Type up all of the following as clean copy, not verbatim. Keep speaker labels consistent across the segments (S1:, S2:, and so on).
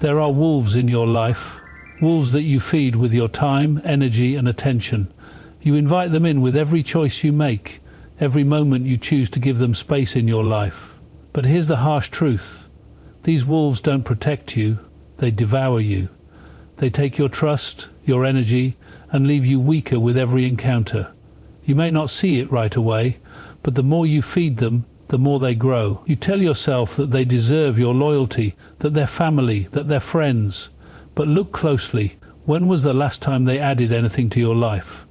S1: There are wolves in your life, wolves that you feed with your time, energy, and attention. You invite them in with every choice you make, every moment you choose to give them space in your life. But here's the harsh truth. These wolves don't protect you, they devour you. They take your trust, your energy, and leave you weaker with every encounter. You may not see it right away, but the more you feed them, the more they grow. You tell yourself that they deserve your loyalty, that they're family, that they're friends. But look closely. When was the last time they added anything to your life?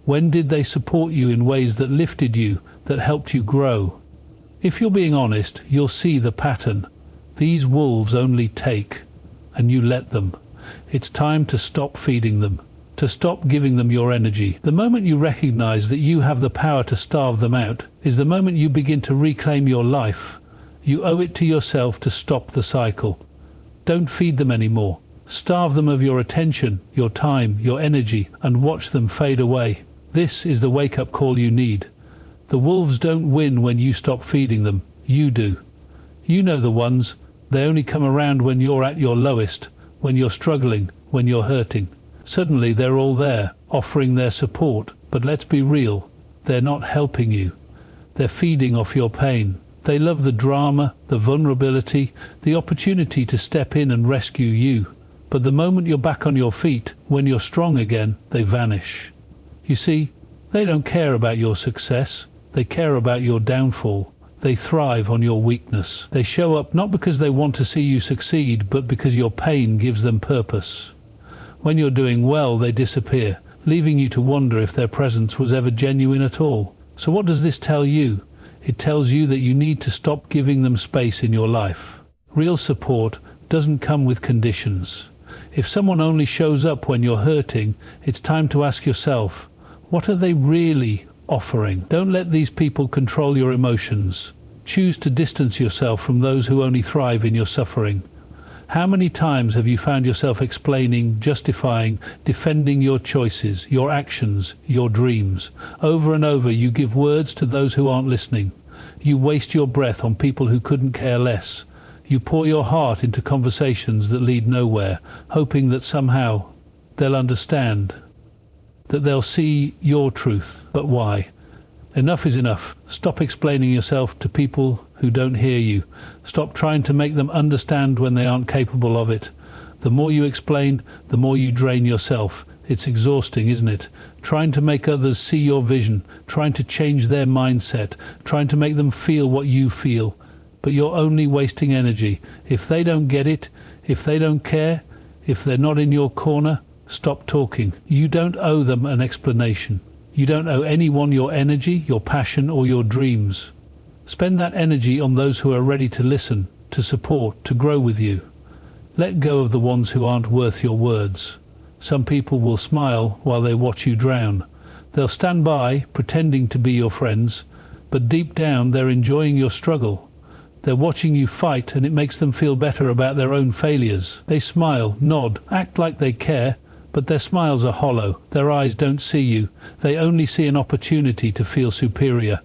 S1: When did they support you in ways that lifted you, that helped you grow? If you're being honest, you'll see the pattern. These wolves only take, and you let them. It's time to stop feeding them, to stop giving them your energy. The moment you recognize that you have the power to starve them out is the moment you begin to reclaim your life. You owe it to yourself to stop the cycle. Don't feed them anymore. Starve them of your attention, your time, your energy, and watch them fade away. This is the wake-up call you need. The wolves don't win when you stop feeding them. You do. You know the ones. They only come around when you're at your lowest, when you're struggling, when you're hurting. Suddenly they're all there, offering their support. But let's be real, they're not helping you. They're feeding off your pain. They love the drama, the vulnerability, the opportunity to step in and rescue you. But the moment you're back on your feet, when you're strong again, they vanish. You see, they don't care about your success. They care about your downfall. They thrive on your weakness. They show up not because they want to see you succeed, but because your pain gives them purpose. When you're doing well, they disappear, leaving you to wonder if their presence was ever genuine at all. So what does this tell you? It tells you that you need to stop giving them space in your life. Real support doesn't come with conditions. If someone only shows up when you're hurting, it's time to ask yourself, what are they really offering? Don't let these people control your emotions. Choose to distance yourself from those who only thrive in your suffering. How many times have you found yourself explaining, justifying, defending your choices, your actions, your dreams? Over and over you give words to those who aren't listening. You waste your breath on people who couldn't care less. You pour your heart into conversations that lead nowhere, hoping that somehow they'll understand, that they'll see your truth. But why? Enough is enough. Stop explaining yourself to people who don't hear you. Stop trying to make them understand when they aren't capable of it. The more you explain, the more you drain yourself. It's exhausting, isn't it? Trying to make others see your vision, trying to change their mindset, trying to make them feel what you feel. But you're only wasting energy. If they don't get it, if they don't care, if they're not in your corner, stop talking. You don't owe them an explanation. You don't owe anyone your energy, your passion, or your dreams. Spend that energy on those who are ready to listen, to support, to grow with you. Let go of the ones who aren't worth your words. Some people will smile while they watch you drown. They'll stand by, pretending to be your friends, but deep down they're enjoying your struggle. They're watching you fight, and it makes them feel better about their own failures. They smile, nod, act like they care, but their smiles are hollow. Their eyes don't see you. They only see an opportunity to feel superior.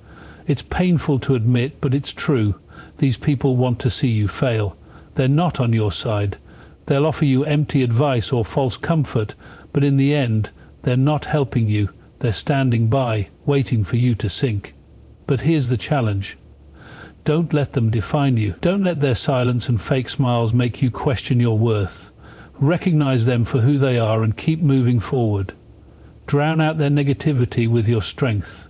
S1: It's painful to admit, but it's true. These people want to see you fail. They're not on your side. They'll offer you empty advice or false comfort, but in the end, they're not helping you. They're standing by, waiting for you to sink. But here's the challenge. Don't let them define you. Don't let their silence and fake smiles make you question your worth. Recognize them for who they are and keep moving forward. Drown out their negativity with your strength.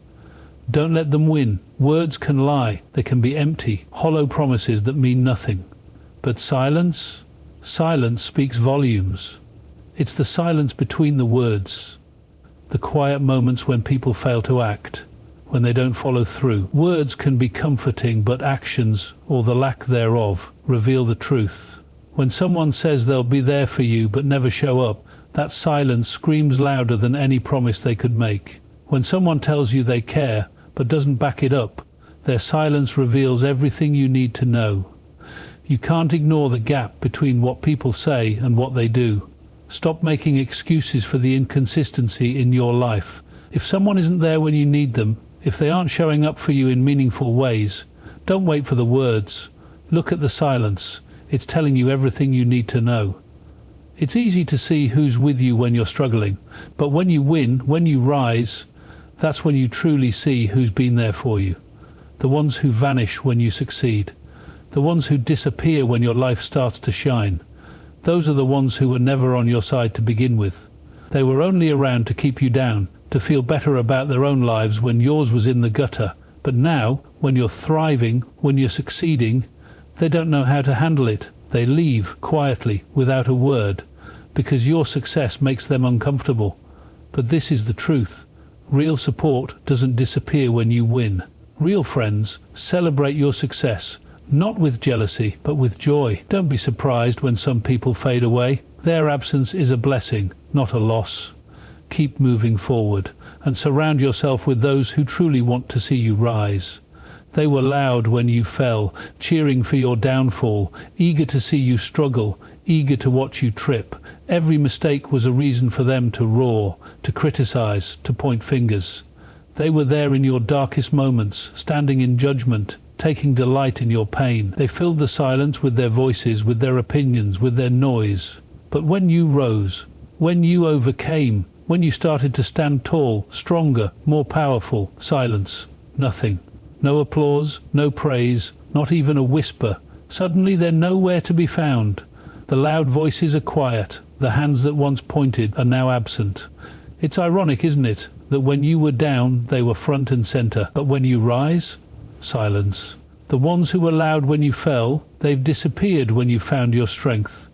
S1: Don't let them win. Words can lie. They can be empty, hollow promises that mean nothing. But silence speaks volumes. It's the silence between the words, the quiet moments when people fail to act, when they don't follow through. Words can be comforting, but actions, or the lack thereof, reveal the truth. When someone says they'll be there for you but never show up, that silence screams louder than any promise they could make. When someone tells you they care but doesn't back it up, their silence reveals everything you need to know. You can't ignore the gap between what people say and what they do. Stop making excuses for the inconsistency in your life. If someone isn't there when you need them, if they aren't showing up for you in meaningful ways, don't wait for the words. Look at the silence. It's telling you everything you need to know. It's easy to see who's with you when you're struggling, but when you win, when you rise, that's when you truly see who's been there for you. The ones who vanish when you succeed. The ones who disappear when your life starts to shine. Those are the ones who were never on your side to begin with. They were only around to keep you down, to feel better about their own lives when yours was in the gutter. But now, when you're thriving, when you're succeeding, they don't know how to handle it. They leave quietly, without a word, because your success makes them uncomfortable. But this is the truth. Real support doesn't disappear when you win. Real friends celebrate your success, not with jealousy, but with joy. Don't be surprised when some people fade away. Their absence is a blessing, not a loss. Keep moving forward, and surround yourself with those who truly want to see you rise. They were loud when you fell, cheering for your downfall, eager to see you struggle, eager to watch you trip. Every mistake was a reason for them to roar, to criticize, to point fingers. They were there in your darkest moments, standing in judgment, taking delight in your pain. They filled the silence with their voices, with their opinions, with their noise. But when you rose, when you overcame, when you started to stand tall, stronger, more powerful, silence, nothing. No applause, no praise, not even a whisper. Suddenly they're nowhere to be found. The loud voices are quiet. The hands that once pointed are now absent. It's ironic, isn't it, that when you were down, they were front and center. But when you rise, silence. The ones who were loud when you fell, they've disappeared when you found your strength.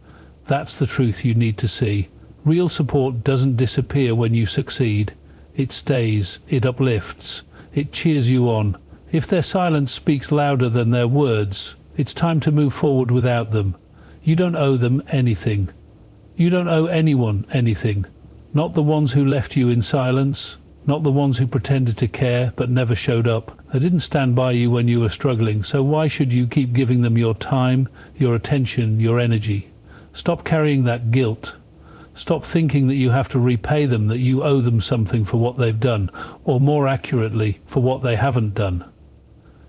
S1: That's the truth you need to see. Real support doesn't disappear when you succeed. It stays, it uplifts, it cheers you on. If their silence speaks louder than their words, it's time to move forward without them. You don't owe them anything. You don't owe anyone anything. Not the ones who left you in silence, not the ones who pretended to care but never showed up. They didn't stand by you when you were struggling, so why should you keep giving them your time, your attention, your energy? Stop carrying that guilt. Stop thinking that you have to repay them, that you owe them something for what they've done, or more accurately, for what they haven't done.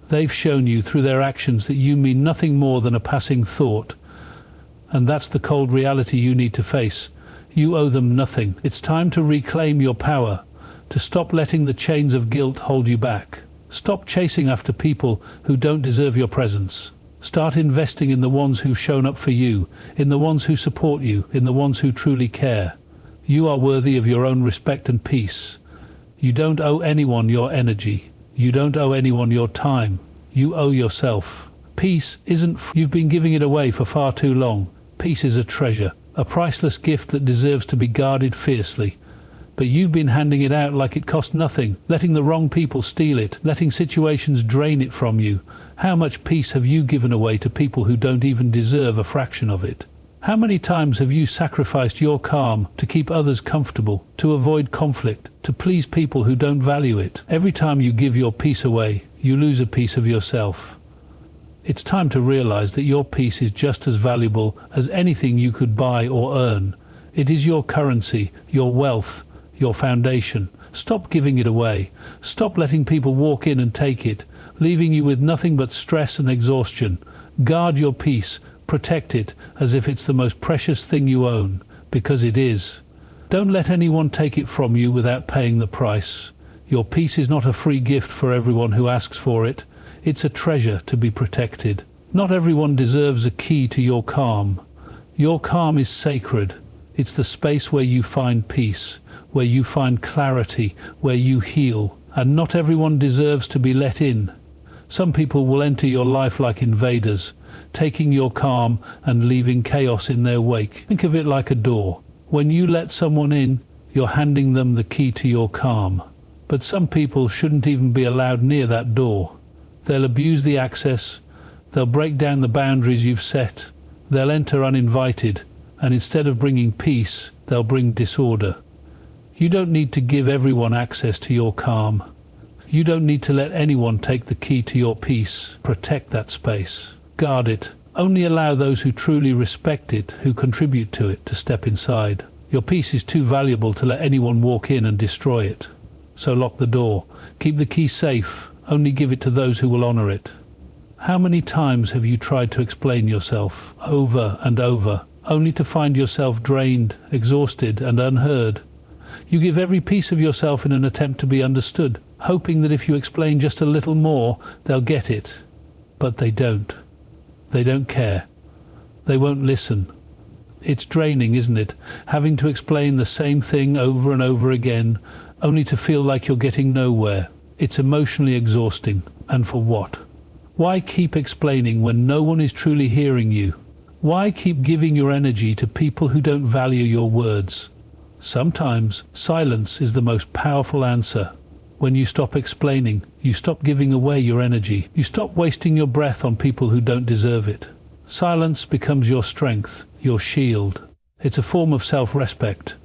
S1: They've shown you through their actions that you mean nothing more than a passing thought, and that's the cold reality you need to face. You owe them nothing. It's time to reclaim your power, to stop letting the chains of guilt hold you back. Stop chasing after people who don't deserve your presence. Start investing in the ones who've shown up for you, in the ones who support you, in the ones who truly care. You are worthy of your own respect and peace. You don't owe anyone your energy. You don't owe anyone your time. You owe yourself. Peace isn't you've been giving it away for far too long. Peace is a treasure, a priceless gift that deserves to be guarded fiercely. But you've been handing it out like it cost nothing, letting the wrong people steal it, letting situations drain it from you. How much peace have you given away to people who don't even deserve a fraction of it? How many times have you sacrificed your calm to keep others comfortable, to avoid conflict, to please people who don't value it? Every time you give your peace away, you lose a piece of yourself. It's time to realize that your peace is just as valuable as anything you could buy or earn. It is your currency, your wealth, your foundation. Stop giving it away. Stop letting people walk in and take it, leaving you with nothing but stress and exhaustion. Guard your peace, protect it as if it's the most precious thing you own, because it is. Don't let anyone take it from you without paying the price. Your peace is not a free gift for everyone who asks for it. It's a treasure to be protected. Not everyone deserves a key to your calm. Your calm is sacred. It's the space where you find peace, where you find clarity, where you heal. And not everyone deserves to be let in. Some people will enter your life like invaders, taking your calm and leaving chaos in their wake. Think of it like a door. When you let someone in, you're handing them the key to your calm. But some people shouldn't even be allowed near that door. They'll abuse the access, they'll break down the boundaries you've set, they'll enter uninvited, and instead of bringing peace, they'll bring disorder. You don't need to give everyone access to your calm. You don't need to let anyone take the key to your peace. Protect that space. Guard it. Only allow those who truly respect it, who contribute to it, to step inside. Your peace is too valuable to let anyone walk in and destroy it. So lock the door. Keep the key safe. Only give it to those who will honor it. How many times have you tried to explain yourself? Over and over. only to find yourself drained, exhausted, and unheard. You give every piece of yourself in an attempt to be understood, hoping that if you explain just a little more, they'll get it. But they don't. They don't care. They won't listen. It's draining, isn't it? Having to explain the same thing over and over again, only to feel like you're getting nowhere. It's emotionally exhausting. And for what? Why keep explaining when no one is truly hearing you? Why keep giving your energy to people who don't value your words? Sometimes silence is the most powerful answer. When you stop explaining, you stop giving away your energy. You stop wasting your breath on people who don't deserve it. Silence becomes your strength, your shield. It's a form of self-respect.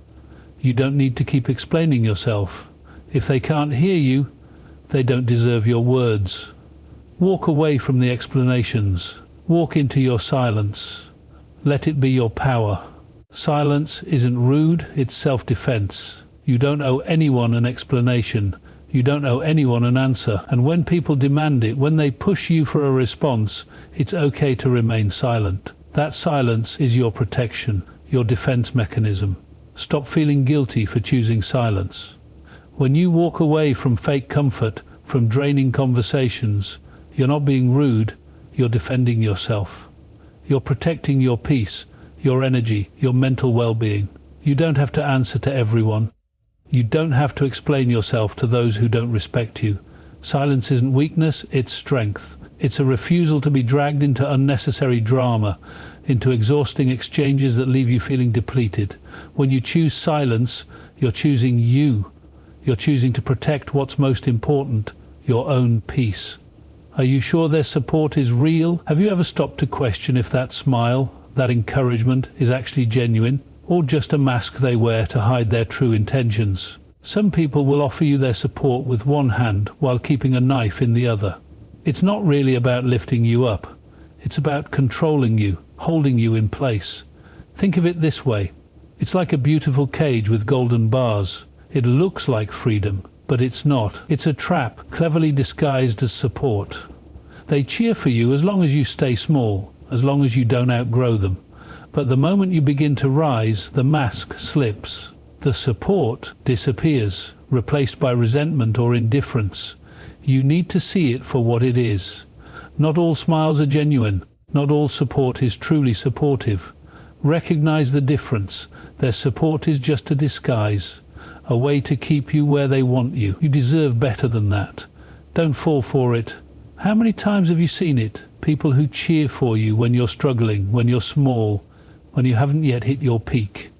S1: You don't need to keep explaining yourself. If they can't hear you, they don't deserve your words. Walk away from the explanations. Walk into your silence. Let it be your power. Silence isn't rude, it's self-defense. You don't owe anyone an explanation. You don't owe anyone an answer. And when people demand it, when they push you for a response, it's okay to remain silent. That silence is your protection, your defense mechanism. Stop feeling guilty for choosing silence. When you walk away from fake comfort, from draining conversations, you're not being rude, you're defending yourself. You're protecting your peace, your energy, your mental well-being. You don't have to answer to everyone. You don't have to explain yourself to those who don't respect you. Silence isn't weakness, it's strength. It's a refusal to be dragged into unnecessary drama, into exhausting exchanges that leave you feeling depleted. When you choose silence, you're choosing you. You're choosing to protect what's most important, your own peace. Are you sure their support is real? Have you ever stopped to question if that smile, that encouragement, is actually genuine, or just a mask they wear to hide their true intentions? Some people will offer you their support with one hand while keeping a knife in the other. It's not really about lifting you up. It's about controlling you, holding you in place. Think of it this way. It's like a beautiful cage with golden bars. It looks like freedom, but it's not. It's a trap, cleverly disguised as support. They cheer for you as long as you stay small, as long as you don't outgrow them. But the moment you begin to rise, the mask slips. The support disappears, replaced by resentment or indifference. You need to see it for what it is. Not all smiles are genuine. Not all support is truly supportive. Recognize the difference. Their support is just a disguise, a way to keep you where they want you. You deserve better than that. Don't fall for it. How many times have you seen it? People who cheer for you when you're struggling, when you're small, when you haven't yet hit your peak.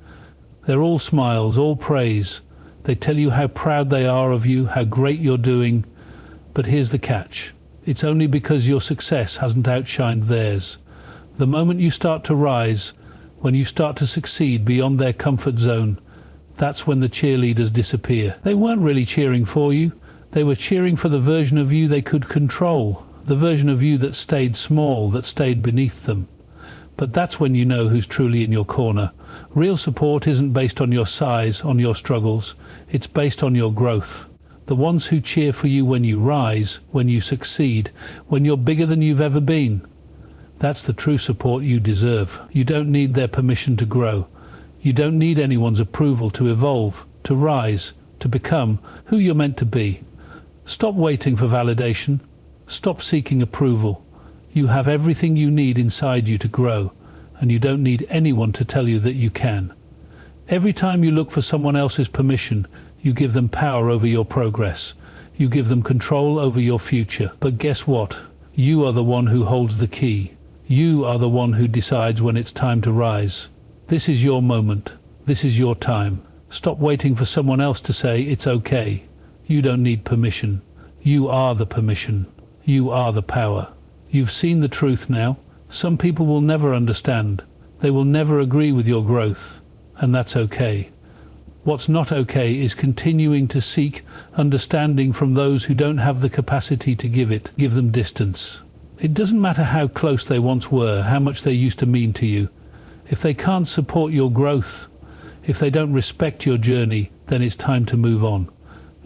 S1: They're all smiles, all praise. They tell you how proud they are of you, how great you're doing. But here's the catch. It's only because your success hasn't outshined theirs. The moment you start to rise, when you start to succeed beyond their comfort zone, that's when the cheerleaders disappear. They weren't really cheering for you. They were cheering for the version of you they could control, the version of you that stayed small, that stayed beneath them. But that's when you know who's truly in your corner. Real support isn't based on your size, on your struggles. It's based on your growth. The ones who cheer for you when you rise, when you succeed, when you're bigger than you've ever been. That's the true support you deserve. You don't need their permission to grow. You don't need anyone's approval to evolve, to rise, to become who you're meant to be. Stop waiting for validation. Stop seeking approval. You have everything you need inside you to grow, and you don't need anyone to tell you that you can. Every time you look for someone else's permission, you give them power over your progress. You give them control over your future. But guess what? You are the one who holds the key. You are the one who decides when it's time to rise. This is your moment. This is your time. Stop waiting for someone else to say it's okay. You don't need permission. You are the permission. You are the power. You've seen the truth now. Some people will never understand. They will never agree with your growth. And that's okay. What's not okay is continuing to seek understanding from those who don't have the capacity to give it. Give them distance. It doesn't matter how close they once were, how much they used to mean to you. If they can't support your growth, if they don't respect your journey, then it's time to move on.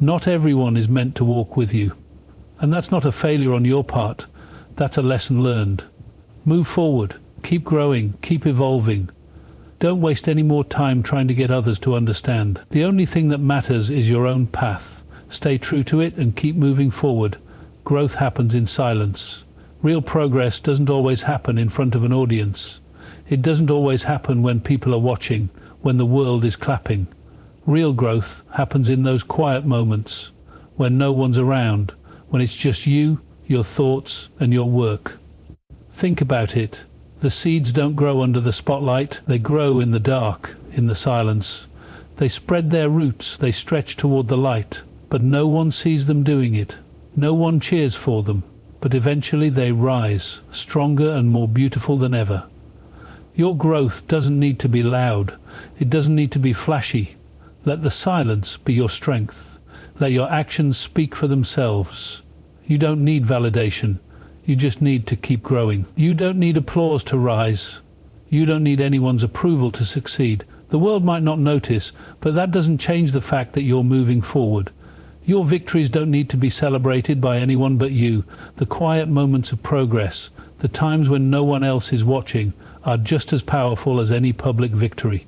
S1: Not everyone is meant to walk with you. And that's not a failure on your part. That's a lesson learned. Move forward. Keep growing. Keep evolving. Don't waste any more time trying to get others to understand. The only thing that matters is your own path. Stay true to it and keep moving forward. Growth happens in silence. Real progress doesn't always happen in front of an audience. It doesn't always happen when people are watching, when the world is clapping. Real growth happens in those quiet moments, when no one's around, when it's just you, your thoughts, and your work. Think about it. The seeds don't grow under the spotlight, they grow in the dark, in the silence. They spread their roots, they stretch toward the light, but no one sees them doing it. No one cheers for them, but eventually they rise, stronger and more beautiful than ever. Your growth doesn't need to be loud, it doesn't need to be flashy. Let the silence be your strength. Let your actions speak for themselves. You don't need validation. You just need to keep growing. You don't need applause to rise. You don't need anyone's approval to succeed. The world might not notice, but that doesn't change the fact that you're moving forward. Your victories don't need to be celebrated by anyone but you. The quiet moments of progress, the times when no one else is watching, are just as powerful as any public victory.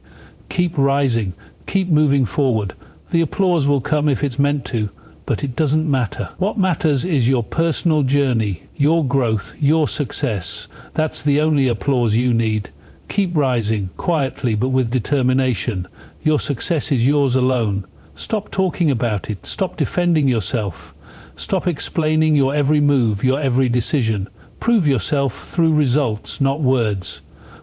S1: Keep rising, keep moving forward. The applause will come if it's meant to, but it doesn't matter. What matters is your personal journey, your growth, your success. That's the only applause you need. Keep rising, quietly but with determination. Your success is yours alone. Stop talking about it. Stop defending yourself. Stop explaining your every move, your every decision. Prove yourself through results, not words.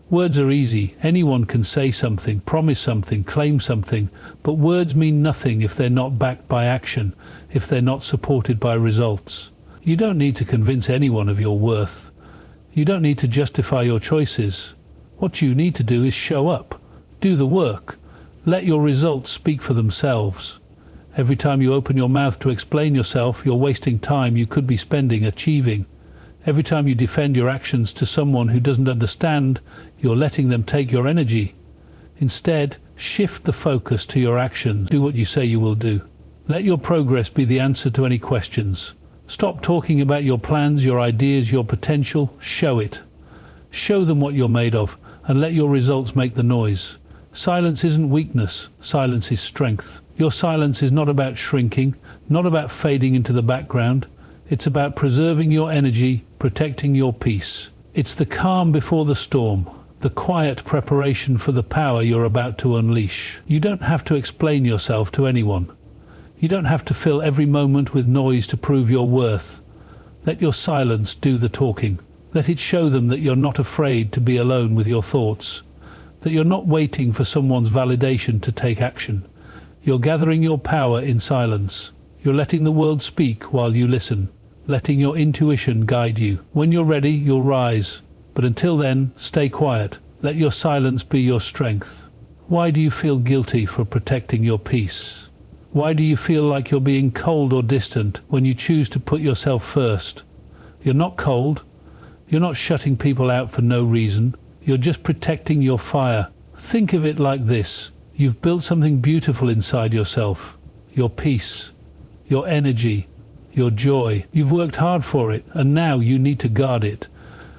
S1: Words are easy. Anyone can say something, promise something, claim something, but words mean nothing if they're not backed by action, if they're not supported by results. You don't need to convince anyone of your worth. You don't need to justify your choices. What you need to do is show up. Do the work. Let your results speak for themselves. Every time you open your mouth to explain yourself, you're wasting time you could be spending achieving. Every time you defend your actions to someone who doesn't understand, you're letting them take your energy. Instead, shift the focus to your actions. Do what you say you will do. Let your progress be the answer to any questions. Stop talking about your plans, your ideas, your potential. Show it. Show them what you're made of, and let your results make the noise. Silence isn't weakness, silence is strength. Your silence is not about shrinking, not about fading into the background. It's about preserving your energy, protecting your peace. It's the calm before the storm, the quiet preparation for the power you're about to unleash. You don't have to explain yourself to anyone. You don't have to fill every moment with noise to prove your worth. Let your silence do the talking. Let it show them that you're not afraid to be alone with your thoughts, that you're not waiting for someone's validation to take action. You're gathering your power in silence. You're letting the world speak while you listen, letting your intuition guide you. When you're ready, you'll rise. But until then, stay quiet. Let your silence be your strength. Why do you feel guilty for protecting your peace? Why do you feel like you're being cold or distant when you choose to put yourself first? You're not cold. You're not shutting people out for no reason. You're just protecting your fire. Think of it like this. You've built something beautiful inside yourself. Your peace, your energy, your joy. You've worked hard for it, and now you need to guard it.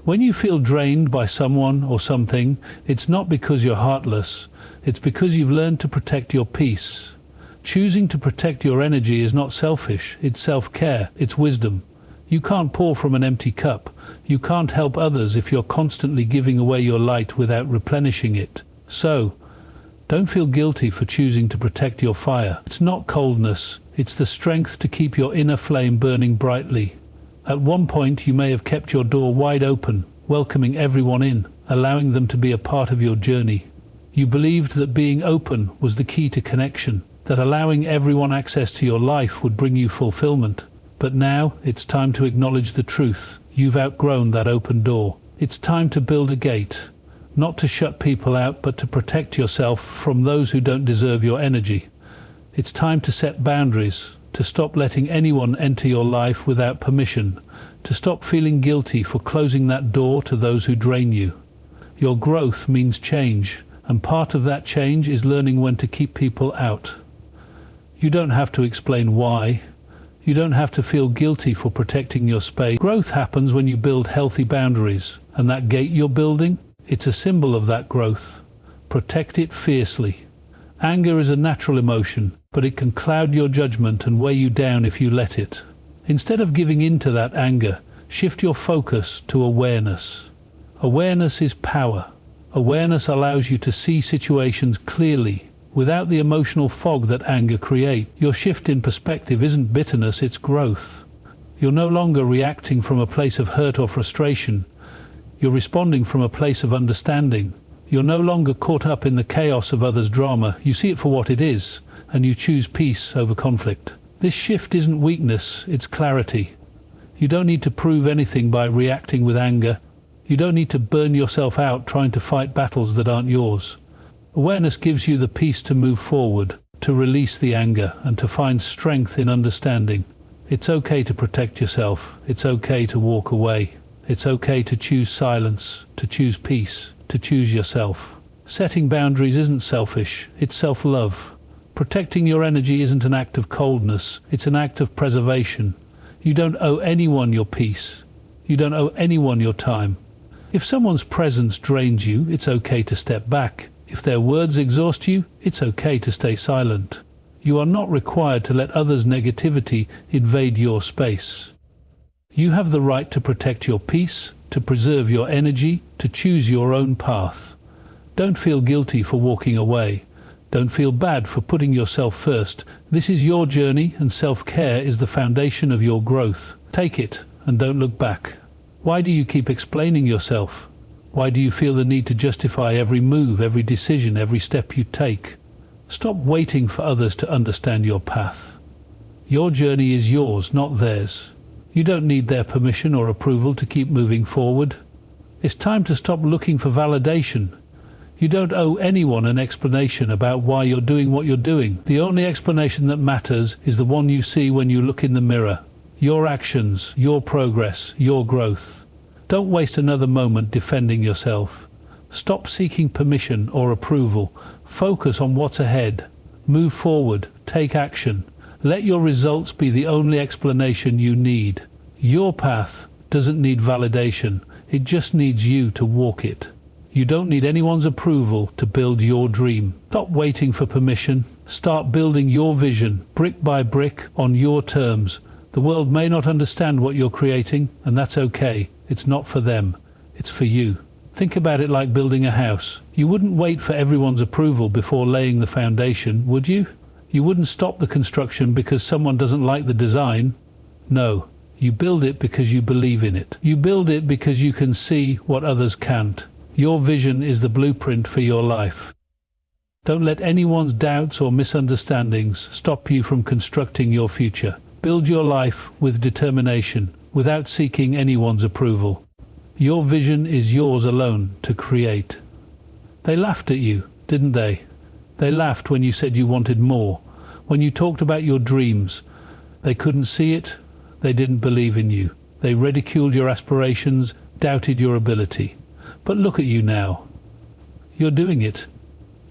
S1: When you feel drained by someone or something, it's not because you're heartless. It's because you've learned to protect your peace. Choosing to protect your energy is not selfish. It's self-care. It's wisdom. You can't pour from an empty cup. You can't help others if you're constantly giving away your light without replenishing it. So, don't feel guilty for choosing to protect your fire. It's not coldness. It's the strength to keep your inner flame burning brightly. At one point, you may have kept your door wide open, welcoming everyone in, allowing them to be a part of your journey. You believed that being open was the key to connection, that allowing everyone access to your life would bring you fulfillment. But now, it's time to acknowledge the truth. You've outgrown that open door. It's time to build a gate. Not to shut people out, but to protect yourself from those who don't deserve your energy. It's time to set boundaries, to stop letting anyone enter your life without permission, to stop feeling guilty for closing that door to those who drain you. Your growth means change, and part of that change is learning when to keep people out. You don't have to explain why. You don't have to feel guilty for protecting your space. Growth happens when you build healthy boundaries, and that gate you're building, it's a symbol of that growth. Protect it fiercely. Anger is a natural emotion, but it can cloud your judgment and weigh you down if you let it. Instead of giving in to that anger, shift your focus to awareness. Awareness is power. Awareness allows you to see situations clearly, without the emotional fog that anger creates. Your shift in perspective isn't bitterness, it's growth. You're no longer reacting from a place of hurt or frustration. You're responding from a place of understanding. You're no longer caught up in the chaos of others' drama. You see it for what it is, and you choose peace over conflict. This shift isn't weakness, it's clarity. You don't need to prove anything by reacting with anger. You don't need to burn yourself out trying to fight battles that aren't yours. Awareness gives you the peace to move forward, to release the anger, and to find strength in understanding. It's okay to protect yourself. It's okay to walk away. It's okay to choose silence, to choose peace, to choose yourself. Setting boundaries isn't selfish, it's self-love. Protecting your energy isn't an act of coldness, it's an act of preservation. You don't owe anyone your peace. You don't owe anyone your time. If someone's presence drains you, it's okay to step back. If their words exhaust you, it's okay to stay silent. You are not required to let others' negativity invade your space. You have the right to protect your peace, to preserve your energy, to choose your own path. Don't feel guilty for walking away. Don't feel bad for putting yourself first. This is your journey, and self-care is the foundation of your growth. Take it, and don't look back. Why do you keep explaining yourself? Why do you feel the need to justify every move, every decision, every step you take? Stop waiting for others to understand your path. Your journey is yours, not theirs. You don't need their permission or approval to keep moving forward. It's time to stop looking for validation. You don't owe anyone an explanation about why you're doing what you're doing. The only explanation that matters is the one you see when you look in the mirror. Your actions, your progress, your growth. Don't waste another moment defending yourself. Stop seeking permission or approval. Focus on what's ahead. Move forward. Take action. Let your results be the only explanation you need. Your path doesn't need validation. It just needs you to walk it. You don't need anyone's approval to build your dream. Stop waiting for permission. Start building your vision, brick by brick, on your terms. The world may not understand what you're creating, and that's okay. It's not for them. It's for you. Think about it like building a house. You wouldn't wait for everyone's approval before laying the foundation, would you? You wouldn't stop the construction because someone doesn't like the design. No, you build it because you believe in it. You build it because you can see what others can't. Your vision is the blueprint for your life. Don't let anyone's doubts or misunderstandings stop you from constructing your future. Build your life with determination, without seeking anyone's approval. Your vision is yours alone to create. They laughed at you, didn't they? They laughed when you said you wanted more, when you talked about your dreams. They couldn't see it, they didn't believe in you. They ridiculed your aspirations, doubted your ability. But look at you now. You're doing it.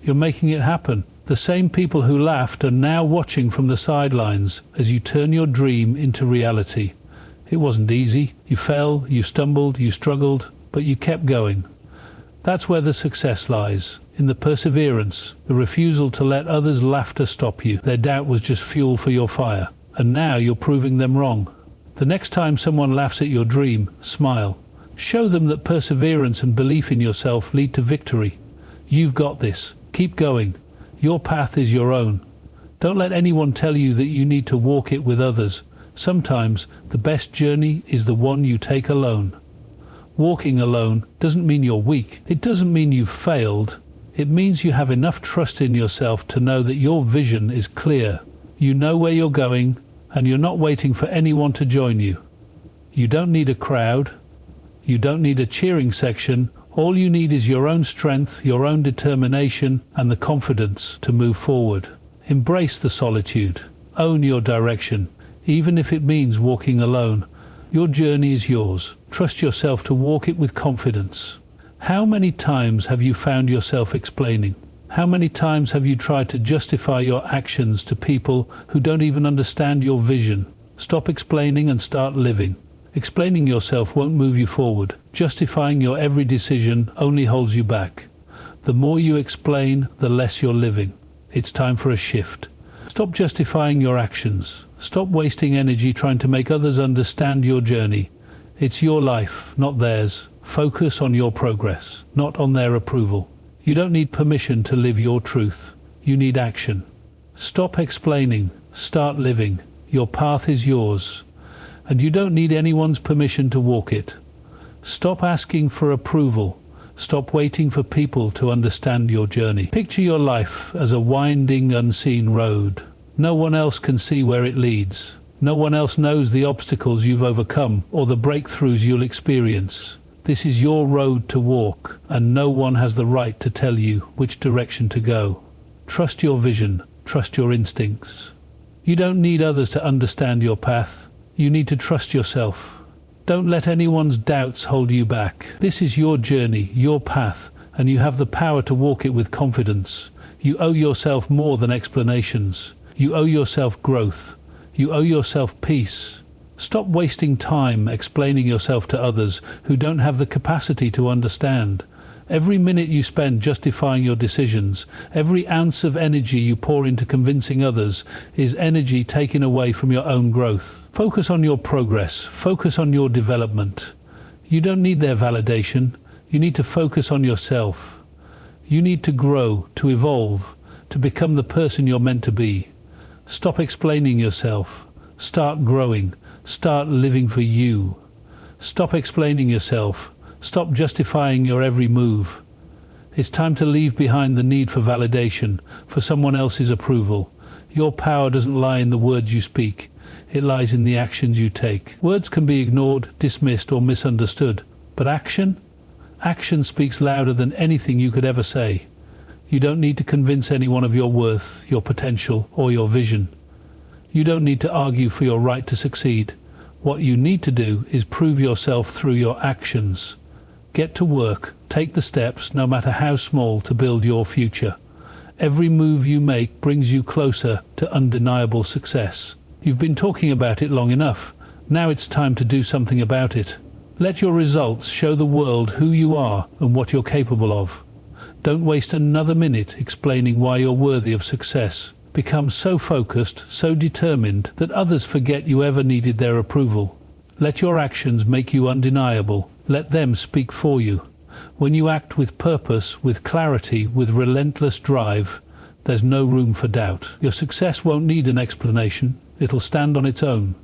S1: You're making it happen. The same people who laughed are now watching from the sidelines as you turn your dream into reality. It wasn't easy. You fell, you stumbled, you struggled, but you kept going. That's where the success lies, in the perseverance, the refusal to let others' laughter stop you. Their doubt was just fuel for your fire, and now you're proving them wrong. The next time someone laughs at your dream, smile. Show them that perseverance and belief in yourself lead to victory. You've got this. Keep going. Your path is your own. Don't let anyone tell you that you need to walk it with others. Sometimes the best journey is the one you take alone. Walking alone doesn't mean you're weak. It doesn't mean you've failed. It means you have enough trust in yourself to know that your vision is clear. You know where you're going, and you're not waiting for anyone to join you. You don't need a crowd. You don't need a cheering section. All you need is your own strength, your own determination, and the confidence to move forward. Embrace the solitude. Own your direction. Even if it means walking alone, your journey is yours. Trust yourself to walk it with confidence. How many times have you found yourself explaining? How many times have you tried to justify your actions to people who don't even understand your vision? Stop explaining and start living. Explaining yourself won't move you forward. Justifying your every decision only holds you back. The more you explain, the less you're living. It's time for a shift. Stop justifying your actions. Stop wasting energy trying to make others understand your journey. It's your life, not theirs. Focus on your progress, not on their approval. You don't need permission to live your truth. You need action. Stop explaining. Start living. Your path is yours, and you don't need anyone's permission to walk it. Stop asking for approval. Stop waiting for people to understand your journey. Picture your life as a winding, unseen road. No one else can see where it leads. No one else knows the obstacles you've overcome or the breakthroughs you'll experience. This is your road to walk, and no one has the right to tell you which direction to go. Trust your vision. Trust your instincts. You don't need others to understand your path. You need to trust yourself. Don't let anyone's doubts hold you back. This is your journey, your path, and you have the power to walk it with confidence. You owe yourself more than explanations. You owe yourself growth. You owe yourself peace. Stop wasting time explaining yourself to others who don't have the capacity to understand. Every minute you spend justifying your decisions, every ounce of energy you pour into convincing others, is energy taken away from your own growth. Focus on your progress. Focus on your development. You don't need their validation. You need to focus on yourself. You need to grow, to evolve, to become the person you're meant to be. Stop explaining yourself. Start growing. Start living for you. Stop explaining yourself. Stop justifying your every move. It's time to leave behind the need for validation, for someone else's approval. Your power doesn't lie in the words you speak. It lies in the actions you take. Words can be ignored, dismissed, or misunderstood. But action? Action speaks louder than anything you could ever say. You don't need to convince anyone of your worth, your potential, or your vision. You don't need to argue for your right to succeed. What you need to do is prove yourself through your actions. Get to work. Take the steps, no matter how small, to build your future. Every move you make brings you closer to undeniable success. You've been talking about it long enough. Now it's time to do something about it. Let your results show the world who you are and what you're capable of. Don't waste another minute explaining why you're worthy of success. Become so focused, so determined, that others forget you ever needed their approval. Let your actions make you undeniable. Let them speak for you. When you act with purpose, with clarity, with relentless drive, there's no room for doubt. Your success won't need an explanation. It'll stand on its own.